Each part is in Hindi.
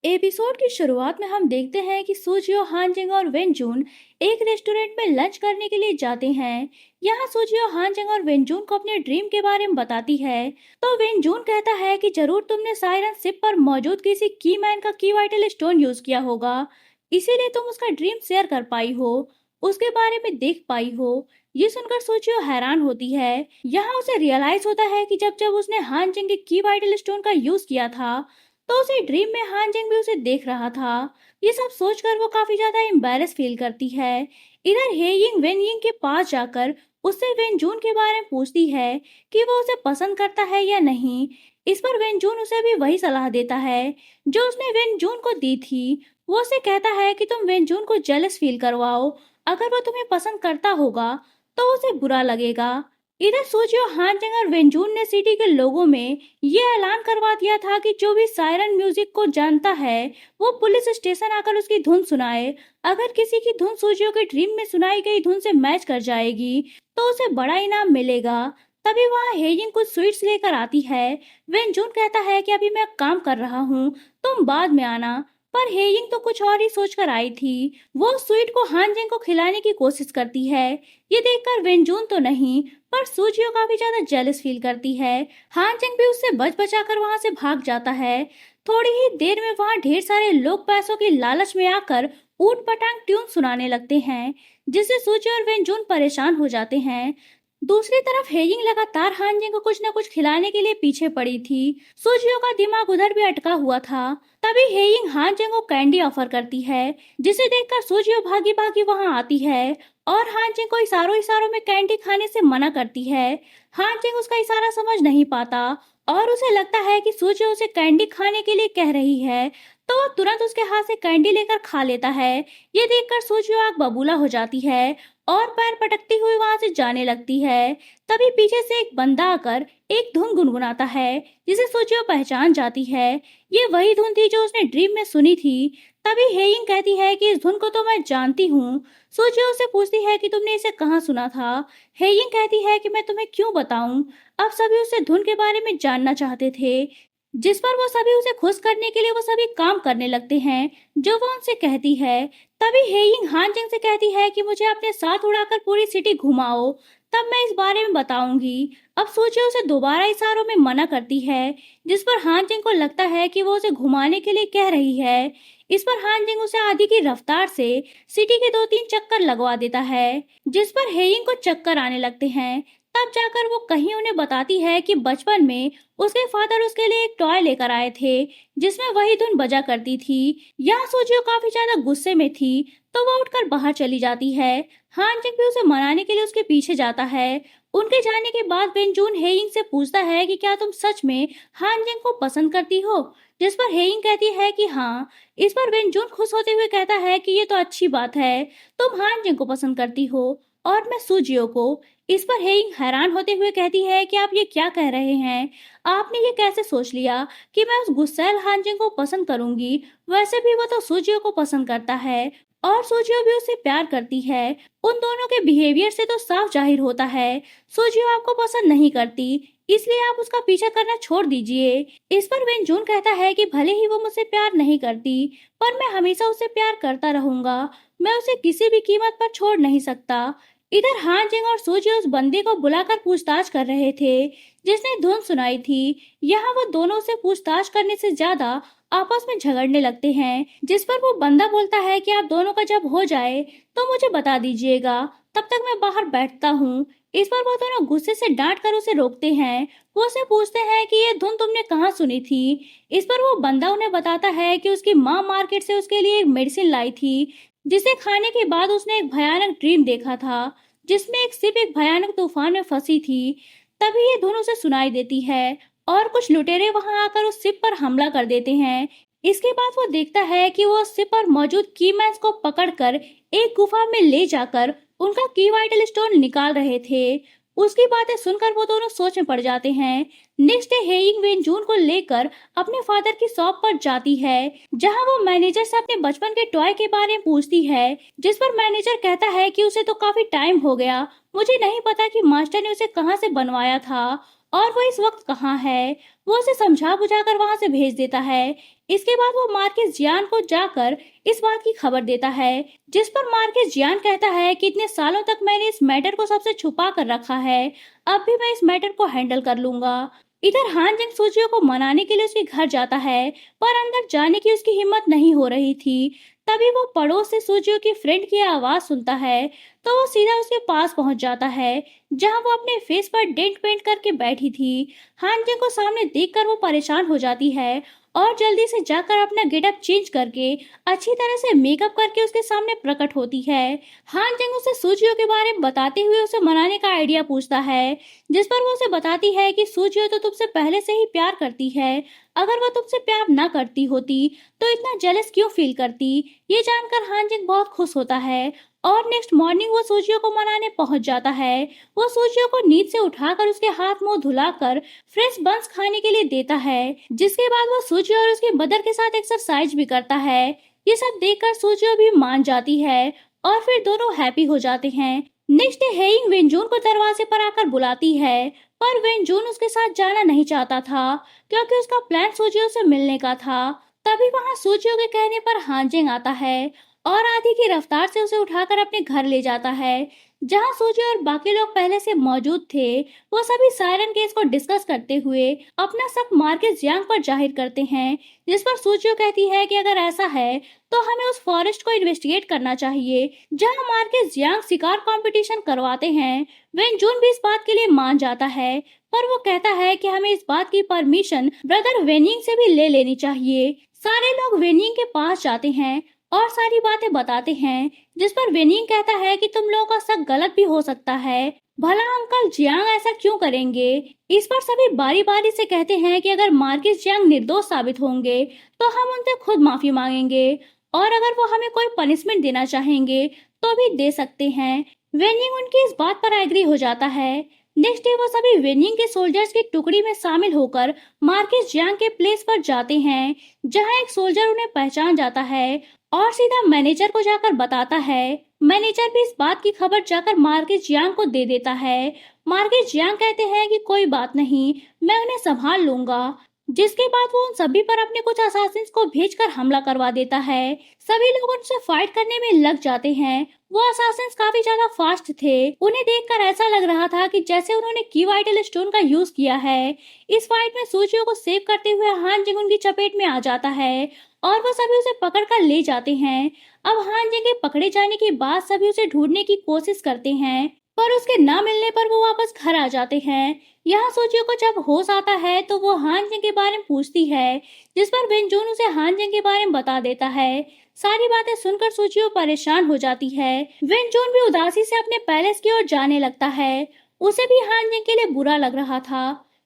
एपिसोड की शुरुआत में हम देखते हैं कि सूजियो, हानजिंग और वेनजून एक रेस्टोरेंट में लंच करने के लिए जाते हैं। यहाँ सूजियो हानजिंग और वेनजून को अपने ड्रीम के बारे में बताती है। तो वेनजून कहता है कि जरूर तुमने साइरन शिप पर मौजूद किसी की मैन का की वाइटल स्टोन यूज किया होगा, इसीलिए तुम उसका ड्रीम शेयर कर पाई हो, उसके बारे में देख पाई हो। ये सुनकर सूजियो हैरान होती है। यहाँ उसे रियलाइज होता है कि जब जब उसने हानजिंग के की वाइटल स्टोन का यूज किया था, तो उसे ड्रीम में हानजिंग भी उसे देख रहा था। ये सब सोचकर वो काफी ज्यादा एम्बैरेस फील करती है। इधर हेयिंग वेनयिंग के पास जाकर उससे वेनजून के बारे में पूछती है कि वो उसे पसंद करता है या नहीं। इस पर वेनजून उसे भी वही सलाह देता है जो उसने वेनजून को दी थी। वो उसे कहता है कि तुम वेनजून को जेलस फील करवाओ, अगर वो तुम्हें पसंद करता होगा तो उसे बुरा लगेगा। इधर सूजियो, हानजिंग और वेंजून ने सिटी के लोगों में ये ऐलान करवा दिया था कि जो भी सायरन म्यूजिक को जानता है वो पुलिस स्टेशन आकर उसकी धुन सुनाए। अगर किसी की धुन सूजियो के ड्रीम में सुनाई गई धुन से मैच कर जाएगी तो उसे बड़ा इनाम मिलेगा। तभी वहाँ हेजिंग कुछ स्वीट्स लेकर आती है। वेंजून कहता है कि अभी मैं काम कर रहा हूँ, तुम बाद में आना। पर हेजिंग तो कुछ और ही सोचकर आई थी। वो स्वीट को हानजिंग को खिलाने की कोशिश करती है। ये देखकर वेंजून तो नहीं, पर सूजियो काफी ज्यादा जेलस फील करती है। हानजिंग भी उससे बच बचाकर वहां से भाग जाता है। थोड़ी ही देर में वहां ढेर सारे लोग पैसों की लालच में आकर ऊट पटांग ट्यून सुनाने लगते हैं, जिससे सूजियो और वेंजून परेशान हो जाते हैं। दूसरी तरफ हेजिंग लगातार हानजिंग को कुछ न कुछ खिलाने के लिए पीछे पड़ी थी। सूजियो का दिमाग उधर भी अटका हुआ था। तभी हेजिंग हानजिंग को कैंडी ऑफर करती है, जिसे देखकर सूजियो भागी भागी वहां आती है और हानजिंग को इशारों इशारों में कैंडी खाने से मना करती है। हानजिंग उसका इशारा समझ नहीं पाता और उसे लगता है कि सूजियो उसे कैंडी खाने के लिए कह रही है, तो वो तुरंत उसके हाथ से कैंडी लेकर खा लेता है। ये देखकर सूजियो आग बबूला हो जाती है और पैर पटकती हुई वहां से जाने लगती है। तभी पीछे से एक बंदा आकर एक धुन गुनगुनाता है, जिसे सूजियो पहचान जाती है। ये वही धुन थी जो उसने ड्रीम में सुनी थी। तभी हेइंग कहती है कि इस धुन को तो मैं जानती हूँ। सूजियो से पूछती है कि तुमने इसे कहाँ सुना था। हेइंग कहती है कि मैं तुम्हें क्यों बताऊं। अब सभी उससे धुन के बारे में जानना चाहते थे, जिस पर वो सभी उसे खुश करने के लिए वो सभी काम करने लगते हैं जो वो उनसे कहती है। तभी हेइंग हानजिंग से कहती है कि मुझे अपने साथ उड़ाकर पूरी सिटी घुमाओ, तब मैं इस बारे में बताऊंगी। अब सोचिए उसे दोबारा इशारों में मना करती है, जिस पर हानजिंग को लगता है कि वो उसे घुमाने के लिए कह रही है। इस पर हानजिंग उसे आधी की रफ्तार से सिटी के 2-3 चक्कर लगवा देता है, जिस पर हेइंग को चक्कर आने लगते हैं। तब जाकर वो कहीं उन्हें बताती है कि बचपन में उसके फादर उसके लिए एक टॉय लेकर आए थे, जिसमें वही धुन बजा करती थी। यहाँ सोचियो काफी ज्यादा गुस्से में थी, तो वो उठकर बाहर चली जाती है। हानजिंग भी उसे मनाने के लिए उसके पीछे जाता है। उनके जाने के बाद वेंजून हेइंग से पूछता है कि क्या तुम सच में हानजिंग को पसंद करती हो, जिस पर हेइंग कहती है कि हाँ। इस पर वेंजून खुश होते हुए कहता है कि ये तो अच्छी बात है, तुम हानजिंग को पसंद करती हो और मैं सूजियो को। इस पर हेइंग हैरान होते हुए कहती है कि आप ये क्या कह रहे हैं, आपने ये कैसे सोच लिया कि मैं उस गुस्सैल हानजिंग को पसंद करूंगी। वैसे भी वो तो सूजियो को पसंद करता है और सूजियो भी उससे प्यार करती है। उन दोनों के बिहेवियर से तो साफ जाहिर होता है सूजियो आपको पसंद नहीं करती, इसलिए आप उसका पीछा करना छोड़ दीजिए। इस पर वेंजून कहता है कि भले ही वो मुझसे प्यार नहीं करती, पर मैं हमेशा उसे प्यार करता रहूंगा। मैं उसे किसी भी कीमत पर छोड़ नहीं सकता। इधर हानजिंग और सूजी उस बंदी को बुलाकर पूछताछ कर रहे थे, जिसने धुन सुनाई थी। यहाँ वो दोनों से पूछताछ करने से ज्यादा आपस में झगड़ने लगते हैं, जिस पर वो बंदा बोलता है कि आप दोनों का जब हो जाए तो मुझे बता दीजिएगा, तब तक मैं बाहर बैठता हूँ। इस पर वो दोनों गुस्से से डांट कर उसे रोकते हैं। वो उसे पूछते हैं कि ये धुन तुमने कहाँ सुनी थी। इस पर वो बंदा उन्हें बताता है कि उसकी माँ मार्केट से उसके लिए एक मेडिसिन लाई थी, जिसे खाने के बाद उसने एक भयानक ड्रीम देखा था, जिसमें एक शिप एक भयानक तूफान में फंसी थी। तभी ये धुन उसे सुनाई देती है और कुछ लुटेरे वहां आकर उस शिप पर हमला कर देते हैं। इसके बाद वो देखता है कि वो उस शिप पर मौजूद कीमैन्स को पकड़कर एक गुफा में ले जाकर उनका की वाइटल स्टोन निकाल रहे थे। उसकी बातें सुनकर वो दोनों सोच में पड़ जाते हैं। नेक्स्ट डे हेइंग वेनजून को लेकर अपने फादर की शॉप पर जाती है, जहां वो मैनेजर से अपने बचपन के टॉय के बारे में पूछती है, जिस पर मैनेजर कहता है कि उसे तो काफी टाइम हो गया, मुझे नहीं पता कि मास्टर ने उसे कहां से बनवाया था और वो इस वक्त कहाँ है। वो उसे समझा बुझाकर वहां से भेज देता है। इसके बाद वो मार्केस जियान को जाकर इस बात की खबर देता है, जिस पर मार्केस जियान कहता है कि इतने सालों तक मैंने इस मैटर को सबसे छुपा कर रखा है, अब भी मैं इस मैटर को हैंडल कर लूंगा। इधर हान जिंग सूजियो को मनाने के लिए उसके घर जाता है, पर अंदर जाने की उसकी हिम्मत नहीं हो रही थी। तभी वो पड़ोस से सूजियो की फ्रेंड की आवाज सुनता है, तो वो सीधा उसके पास पहुंच जाता है, जहां वो अपने फेस पर डेंट पेंट करके बैठी थी। हान जिंग को सामने देखकर वो परेशान हो जाती है और जल्दी से जाकर अपना गेटअप चेंज करके अच्छी तरह से मेकअप करके उसके सामने प्रकट होती है। हान जिंग उसे सूजियो के बारे में बताते हुए उसे मनाने का आइडिया पूछता है, जिस पर वो उसे बताती है कि सूजियो तो तुमसे पहले से ही प्यार करती है। अगर वो तुमसे प्यार ना करती होती तो इतना जेलस क्यों फील करती। ये जानकर हान जिंग बहुत खुश होता है और नेक्स्ट मॉर्निंग वो सूजियो को मनाने पहुंच जाता है। वो सूजियो को नींद से उठाकर उसके हाथ मुंह धुलाकर फ्रेश बंस खाने के लिए देता है, जिसके बाद वो सूजियो और उसकी मदर के साथ एक्सरसाइज भी करता है। ये सब देखकर सूजियो भी मान जाती है और फिर दोनों हैप्पी हो जाते हैं। नेक्स्ट डे हेइंग वेनजून को दरवाजे पर आकर बुलाती है, पर वेनजून उसके साथ जाना नहीं चाहता था क्योंकि उसका प्लान सूजियो से मिलने का था। तभी वहां सूजियो के कहने पर हानजिंग आता है और आधी की रफ्तार से उसे उठाकर अपने घर ले जाता है, जहां सूजी और बाकी लोग पहले से मौजूद थे। वो सभी सायरन केस को डिस्कस करते हुए अपना शक मार्केस जियांग पर जाहिर करते हैं, जिस पर सूजियो कहती है कि अगर ऐसा है तो हमें उस फॉरेस्ट को इन्वेस्टिगेट करना चाहिए जहां मार्केस जियांग शिकार कंपटीशन करवाते हैं। वेनजून भी इस बात के लिए मान जाता है, पर वो कहता है कि हमें इस बात की परमिशन ब्रदर वेनिंग से भी ले लेनी चाहिए। सारे लोग वेनिंग के पास जाते हैं और सारी बातें बताते हैं, जिस पर वेनिंग कहता है कि तुम लोगों का शक गलत भी हो सकता है, भला अंकल जियांग ऐसा क्यों करेंगे। इस पर सभी बारी बारी से कहते हैं कि अगर मार्केस जियांग निर्दोष साबित होंगे तो हम उनसे खुद माफी मांगेंगे और अगर वो हमें कोई पनिशमेंट देना चाहेंगे तो भी दे सकते हैं। वेनिंग उनकी इस बात पर एग्री हो जाता है। नेक्स्ट डे वो सभी वेनिंग के सोल्जर्स की टुकड़ी में शामिल होकर मार्केस जियांग के प्लेस पर जाते हैं, जहां एक सोल्जर उन्हें पहचान जाता है और सीधा मैनेजर को जाकर बताता है। मैनेजर भी इस बात की खबर जाकर मार्केस जियांग को दे देता है। मार्केस जियांग कहते हैं कि कोई बात नहीं, मैं उन्हें संभाल लूंगा, जिसके बाद वो उन सभी पर अपने कुछ असासिन्स को भेजकर हमला करवा देता है। सभी लोग उनसे फाइट करने में लग जाते हैं। वो असासिन्स काफी ज्यादा फास्ट थे। उन्हें देखकर ऐसा लग रहा था कि जैसे उन्होंने की वाइटल स्टोन का यूज किया है। इस फाइट में सूजियो को सेव करते हुए हान जिंग उनकी चपेट में आ जाता है और वो सभी उसे पकड़कर ले जाते हैं। अब हान जिंग के पकड़े जाने के बाद सभी उसे ढूंढने की कोशिश करते हैं, पर उसके ना मिलने पर वो वापस घर आ जाते हैं। यहाँ सूजियो को जब होश आता है तो वो हान जिंग के बारे में पूछती है, जिस पर वेनजून उसे हान जिंग के बारे में बता देता है। सारी बातें सुनकर सूजियो परेशान हो जाती है। वेनजून भी उदासी से अपने पैलेस की ओर जाने लगता है। उसे भी हान जिंग के लिए बुरा लग रहा था।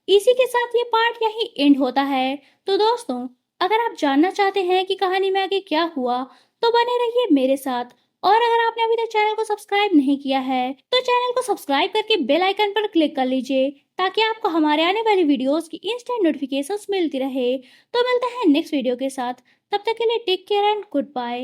इसी के साथ ये पार्ट यहीं एंड होता है। तो दोस्तों, अगर आप जानना चाहते हैं कि कहानी में आगे क्या हुआ तो बने रहिए मेरे साथ। और अगर आपने अभी तक चैनल को सब्सक्राइब नहीं किया है तो चैनल को सब्सक्राइब करके बेल आइकन पर क्लिक कर लीजिए, ताकि आपको हमारे आने वाली वीडियोस की इंस्टेंट नोटिफिकेशंस मिलती रहे। तो मिलते हैं नेक्स्ट वीडियो के साथ। तब तक के लिए take care and good bye.